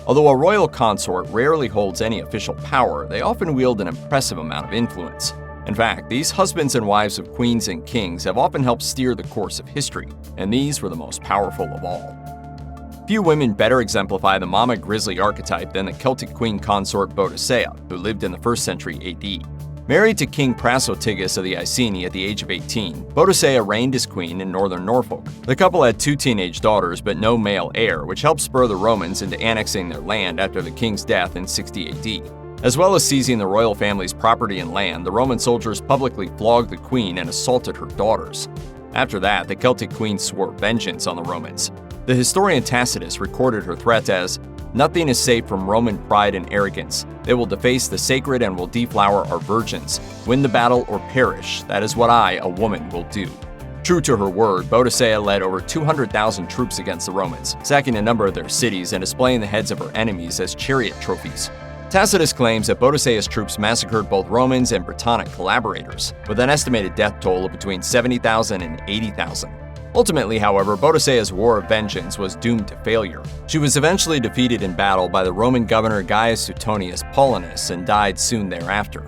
Although a royal consort rarely holds any official power, they often wield an impressive amount of influence. In fact, these husbands and wives of queens and kings have often helped steer the course of history, and these were the most powerful of all. Few women better exemplify the mama grizzly archetype than the Celtic queen consort Boadicea, who lived in the 1st century AD. Married to King Prasutagus of the Iceni at the age of 18, Boadicea reigned as queen in northern Norfolk. The couple had 2 teenage daughters but no male heir, which helped spur the Romans into annexing their land after the king's death in 60 AD. As well as seizing the royal family's property and land, the Roman soldiers publicly flogged the queen and assaulted her daughters. After that, the Celtic queen swore vengeance on the Romans. The historian Tacitus recorded her threat as, "Nothing is safe from Roman pride and arrogance. They will deface the sacred and will deflower our virgins. Win the battle or perish. That is what I, a woman, will do." True to her word, Boadicea led over 200,000 troops against the Romans, sacking a number of their cities and displaying the heads of her enemies as chariot trophies. Tacitus claims that Boadicea's troops massacred both Romans and Brittonic collaborators, with an estimated death toll of between 70,000 and 80,000. Ultimately, however, Boadicea's war of vengeance was doomed to failure. She was eventually defeated in battle by the Roman governor Gaius Suetonius Paulinus and died soon thereafter.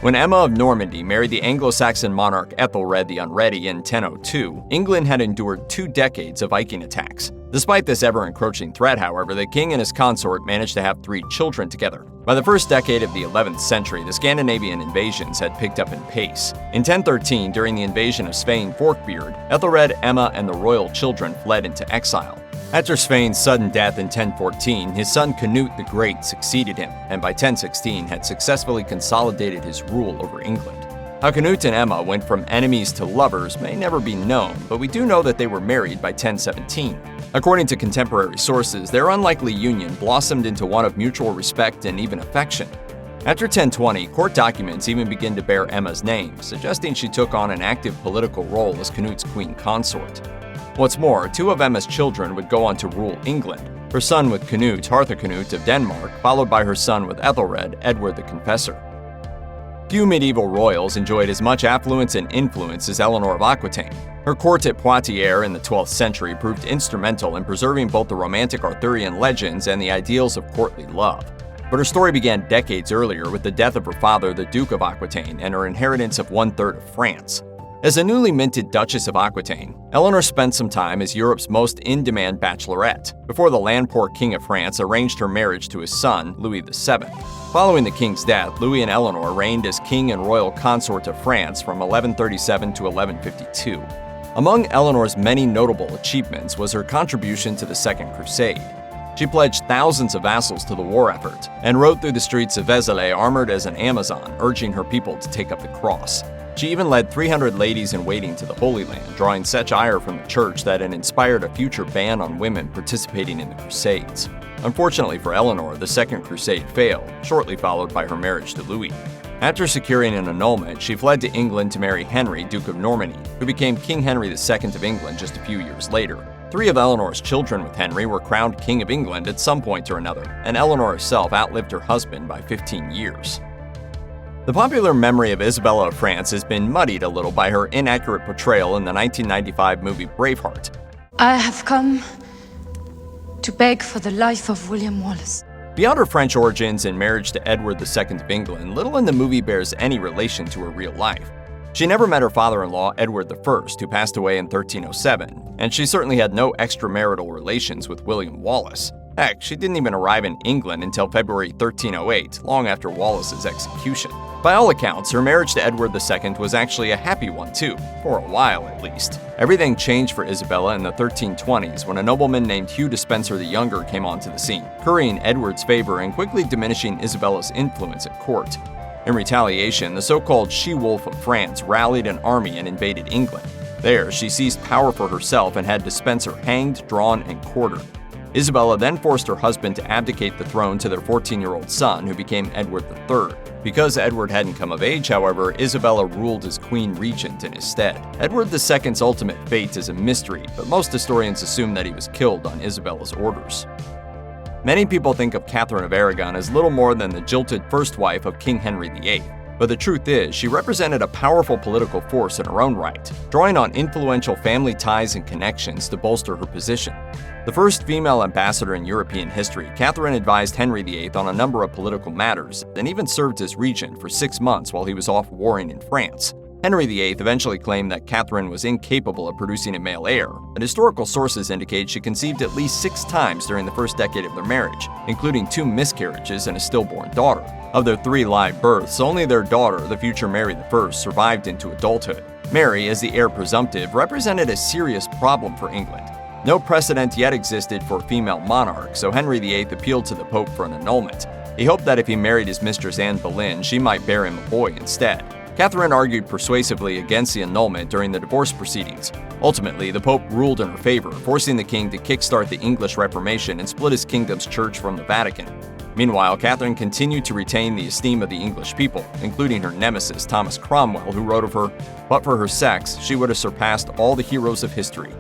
When Emma of Normandy married the Anglo-Saxon monarch Ethelred the Unready in 1002, England had endured 2 decades of Viking attacks. Despite this ever-encroaching threat, however, the king and his consort managed to have 3 children together. By the first decade of the 11th century, the Scandinavian invasions had picked up in pace. In 1013, during the invasion of Svein Forkbeard, Ethelred, Emma, and the royal children fled into exile. After Svein's sudden death in 1014, his son Canute the Great succeeded him, and by 1016 had successfully consolidated his rule over England. How Canute and Emma went from enemies to lovers may never be known, but we do know that they were married by 1017. According to contemporary sources, their unlikely union blossomed into one of mutual respect and even affection. After 1020, court documents even begin to bear Emma's name, suggesting she took on an active political role as Canute's queen consort. What's more, 2 of Emma's children would go on to rule England, her son with Canute, Harthacnut of Denmark, followed by her son with Ethelred, Edward the Confessor. Few medieval royals enjoyed as much affluence and influence as Eleanor of Aquitaine. Her court at Poitiers in the 12th century proved instrumental in preserving both the romantic Arthurian legends and the ideals of courtly love. But her story began decades earlier with the death of her father, the Duke of Aquitaine, and her inheritance of 1/3 of France. As a newly minted Duchess of Aquitaine, Eleanor spent some time as Europe's most in-demand bachelorette, before the land-poor King of France arranged her marriage to his son, Louis VII. Following the king's death, Louis and Eleanor reigned as king and royal consort of France from 1137 to 1152. Among Eleanor's many notable achievements was her contribution to the Second Crusade. She pledged thousands of vassals to the war effort, and rode through the streets of Vézelay armored as an Amazon, urging her people to take up the cross. She even led 300 ladies-in-waiting to the Holy Land, drawing such ire from the church that it inspired a future ban on women participating in the Crusades. Unfortunately for Eleanor, the Second Crusade failed, shortly followed by her marriage to Louis. After securing an annulment, she fled to England to marry Henry, Duke of Normandy, who became King Henry II of England just a few years later. 3 of Eleanor's children with Henry were crowned King of England at some point or another, and Eleanor herself outlived her husband by 15 years. The popular memory of Isabella of France has been muddied a little by her inaccurate portrayal in the 1995 movie Braveheart. I have come to beg for the life of William Wallace. Beyond her French origins and marriage to Edward II of England, little in the movie bears any relation to her real life. She never met her father-in-law, Edward I, who passed away in 1307, and she certainly had no extramarital relations with William Wallace. Heck, she didn't even arrive in England until February 1308, long after Wallace's execution. By all accounts, her marriage to Edward II was actually a happy one too, for a while at least. Everything changed for Isabella in the 1320s when a nobleman named Hugh Despenser the Younger came onto the scene, currying Edward's favor and quickly diminishing Isabella's influence at court. In retaliation, the so-called She-Wolf of France rallied an army and invaded England. There, she seized power for herself and had Despenser hanged, drawn, and quartered. Isabella then forced her husband to abdicate the throne to their 14-year-old son, who became Edward III. Because Edward hadn't come of age, however, Isabella ruled as queen regent in his stead. Edward II's ultimate fate is a mystery, but most historians assume that he was killed on Isabella's orders. Many people think of Catherine of Aragon as little more than the jilted first wife of King Henry VIII. But the truth is, she represented a powerful political force in her own right, drawing on influential family ties and connections to bolster her position. The first female ambassador in European history, Catherine advised Henry VIII on a number of political matters and even served as regent for 6 months while he was off warring in France. Henry VIII eventually claimed that Catherine was incapable of producing a male heir, but historical sources indicate she conceived at least 6 times during the first decade of their marriage, including 2 miscarriages and a stillborn daughter. Of their 3 live births, only their daughter, the future Mary I, survived into adulthood. Mary, as the heir presumptive, represented a serious problem for England. No precedent yet existed for a female monarch, so Henry VIII appealed to the Pope for an annulment. He hoped that if he married his mistress Anne Boleyn, she might bear him a boy instead. Catherine argued persuasively against the annulment during the divorce proceedings. Ultimately, the Pope ruled in her favor, forcing the king to kickstart the English Reformation and split his kingdom's church from the Vatican. Meanwhile, Catherine continued to retain the esteem of the English people, including her nemesis Thomas Cromwell, who wrote of her, "But for her sex, she would have surpassed all the heroes of history."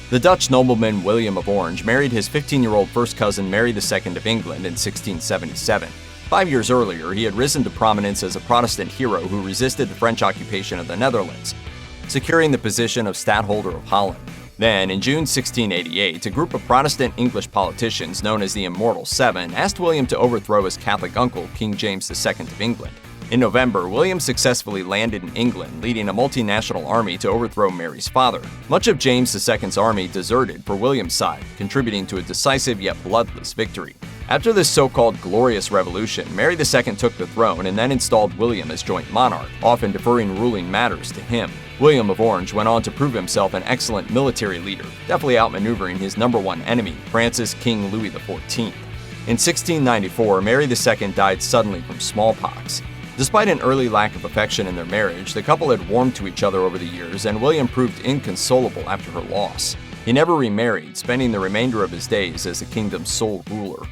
The Dutch nobleman William of Orange married his 15-year-old first cousin Mary II of England in 1677. 5 years earlier, he had risen to prominence as a Protestant hero who resisted the French occupation of the Netherlands, securing the position of Stadtholder of Holland. Then, in June 1688, a group of Protestant English politicians known as the Immortal Seven asked William to overthrow his Catholic uncle, King James II of England. In November, William successfully landed in England, leading a multinational army to overthrow Mary's father. Much of James II's army deserted for William's side, contributing to a decisive yet bloodless victory. After this so-called glorious revolution, Mary II took the throne and then installed William as joint monarch, often deferring ruling matters to him. William of Orange went on to prove himself an excellent military leader, deftly outmaneuvering his #1 enemy, France's King Louis XIV. In 1694, Mary II died suddenly from smallpox. Despite an early lack of affection in their marriage, the couple had warmed to each other over the years, and William proved inconsolable after her loss. He never remarried, spending the remainder of his days as the kingdom's sole ruler.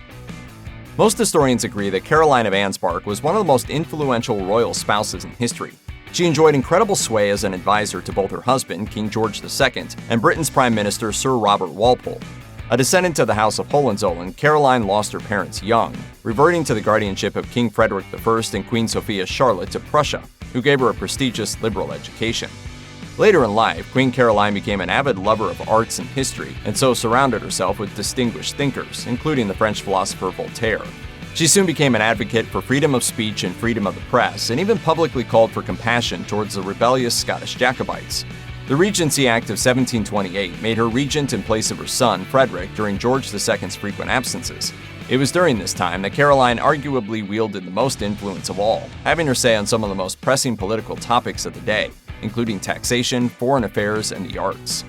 Most historians agree that Caroline of Ansbach was one of the most influential royal spouses in history. She enjoyed incredible sway as an advisor to both her husband, King George II, and Britain's Prime Minister Sir Robert Walpole. A descendant of the House of Hohenzollern, Caroline lost her parents young, reverting to the guardianship of King Frederick I and Queen Sophia Charlotte of Prussia, who gave her a prestigious liberal education. Later in life, Queen Caroline became an avid lover of arts and history, and so surrounded herself with distinguished thinkers, including the French philosopher Voltaire. She soon became an advocate for freedom of speech and freedom of the press, and even publicly called for compassion towards the rebellious Scottish Jacobites. The Regency Act of 1728 made her regent in place of her son, Frederick, during George II's frequent absences. It was during this time that Caroline arguably wielded the most influence of all, having her say on some of the most pressing political topics of the day, including taxation, foreign affairs, and the arts.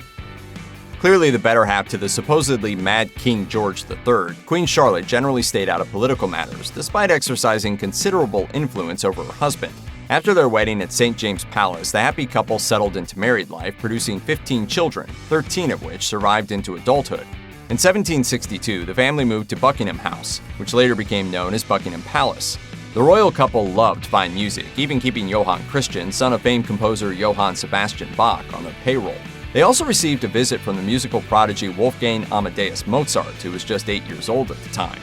Clearly the better half to the supposedly mad King George III, Queen Charlotte generally stayed out of political matters, despite exercising considerable influence over her husband. After their wedding at St. James Palace, the happy couple settled into married life, producing 15 children, 13 of which survived into adulthood. In 1762, the family moved to Buckingham House, which later became known as Buckingham Palace. The royal couple loved fine music, even keeping Johann Christian, son of famed composer Johann Sebastian Bach, on their payroll. They also received a visit from the musical prodigy Wolfgang Amadeus Mozart, who was just 8 years old at the time.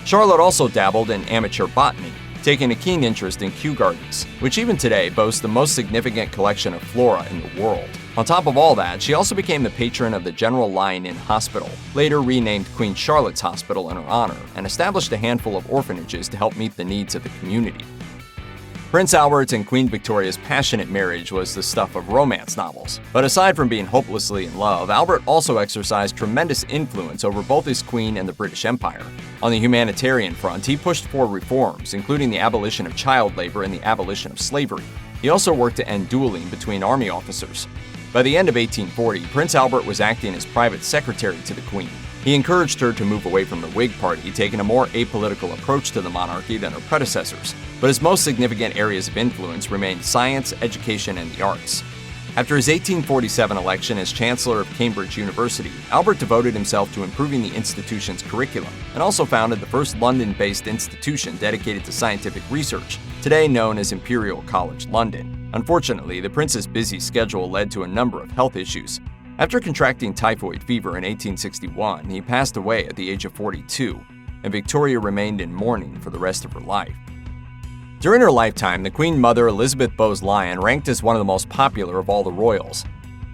Charlotte also dabbled in amateur botany, taking a keen interest in Kew Gardens, which even today boasts the most significant collection of flora in the world. On top of all that, she also became the patron of the General Lion Inn Hospital, later renamed Queen Charlotte's Hospital in her honor, and established a handful of orphanages to help meet the needs of the community. Prince Albert and Queen Victoria's passionate marriage was the stuff of romance novels. But aside from being hopelessly in love, Albert also exercised tremendous influence over both his queen and the British Empire. On the humanitarian front, he pushed for reforms, including the abolition of child labor and the abolition of slavery. He also worked to end dueling between army officers. By the end of 1840, Prince Albert was acting as private secretary to the Queen. He encouraged her to move away from the Whig Party, taking a more apolitical approach to the monarchy than her predecessors. But his most significant areas of influence remained science, education, and the arts. After his 1847 election as Chancellor of Cambridge University, Albert devoted himself to improving the institution's curriculum and also founded the first London-based institution dedicated to scientific research, today known as Imperial College London. Unfortunately, the prince's busy schedule led to a number of health issues. After contracting typhoid fever in 1861, he passed away at the age of 42, and Victoria remained in mourning for the rest of her life. During her lifetime, the Queen Mother Elizabeth Bowes-Lyon ranked as one of the most popular of all the royals.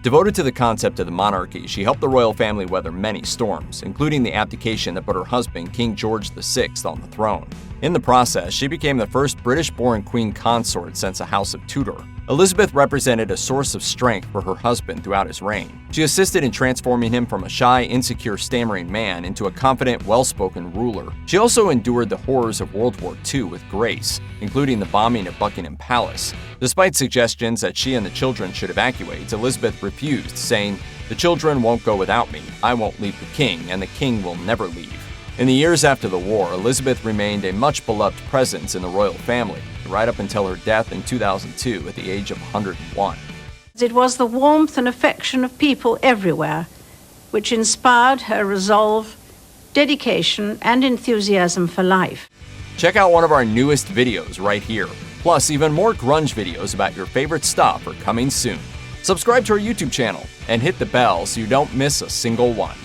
Devoted to the concept of the monarchy, she helped the royal family weather many storms, including the abdication that put her husband, King George VI, on the throne. In the process, she became the first British-born queen consort since the House of Tudor. Elizabeth represented a source of strength for her husband throughout his reign. She assisted in transforming him from a shy, insecure, stammering man into a confident, well-spoken ruler. She also endured the horrors of World War II with grace, including the bombing of Buckingham Palace. Despite suggestions that she and the children should evacuate, Elizabeth refused, saying, "The children won't go without me. I won't leave the king, and the king will never leave." In the years after the war, Elizabeth remained a much-beloved presence in the royal family, right up until her death in 2002 at the age of 101. It was the warmth and affection of people everywhere which inspired her resolve, dedication, and enthusiasm for life. Check out one of our newest videos right here. Plus, even more grunge videos about your favorite stuff are coming soon. Subscribe to our YouTube channel and hit the bell so you don't miss a single one.